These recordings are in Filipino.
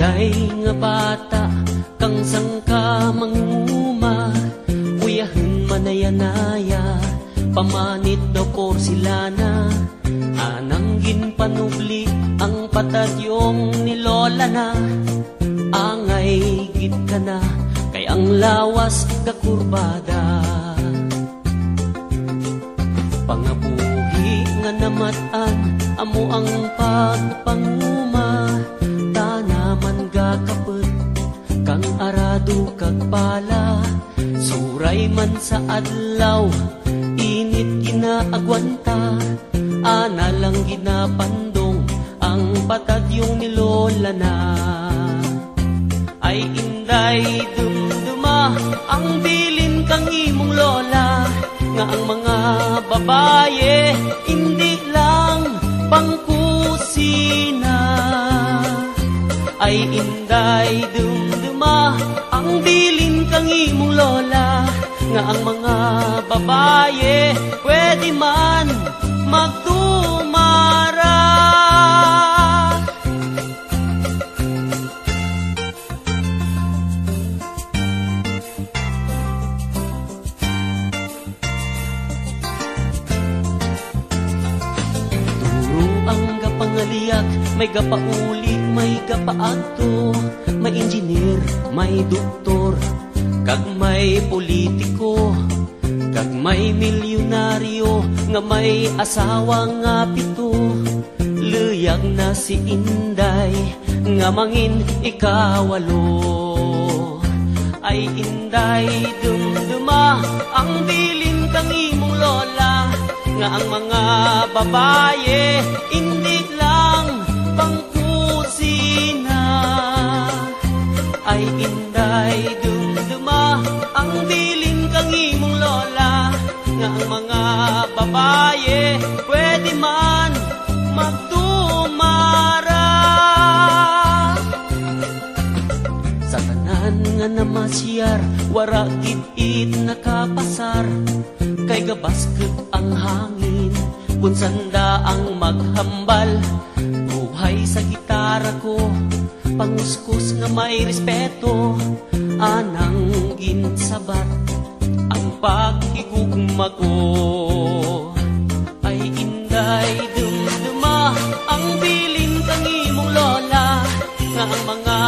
Inday nga bata kang sangka manguma, uyahen manayanaya, pamanit daw porsilana. Anang ginpanubli ang patadyong ni Lola na, angay gid ka na kay ang lawas kakurbada. Pangabuhi nga namatan amo ang pagpanguma, tanaman gakapet kang arado kag pala. Suray man sa adlaw init ginaagwanta, ana lang ginapandong ang patadyong ni Lola na. Ay inday dumduma ang bilin kang imong lola, nga ang mga babaye hindi lang pangkusina. Ay inday dumduma ang bilin kang imong lola, nga ang mga babaye pwede man magtumara. Pangaliak, may gapauli, may gapaadto, may engineer, may doktor, kag may politiko, kag may milyonaryo, nga may asawa nga pito. Luyag na si Inday, nga mangin ikawalo. Ay Inday dumduma ang bilin kang imong lola, nga ang mga babaye hindi lang pangkusina. Ay inday dumduma ang bilin kang imong lola, nga ang mga babaye pwede man magtumara. Sa tanan nga namasyar, wara gid nakapasar, kay gabasket ang hangin, punsanda ang maghambal. Buhay sa gitara ko, panguskus nga may respeto, anang ginsabat ang pag-igugma ko. Ay inday dumduma ang bilin kang imong lola, nga ang mga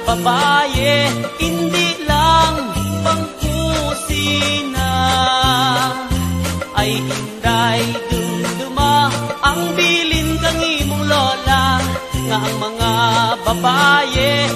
babaye hindi lang pangkusina. Ay inday dumduma ang bilin kang imong lola, nga ang mga babaye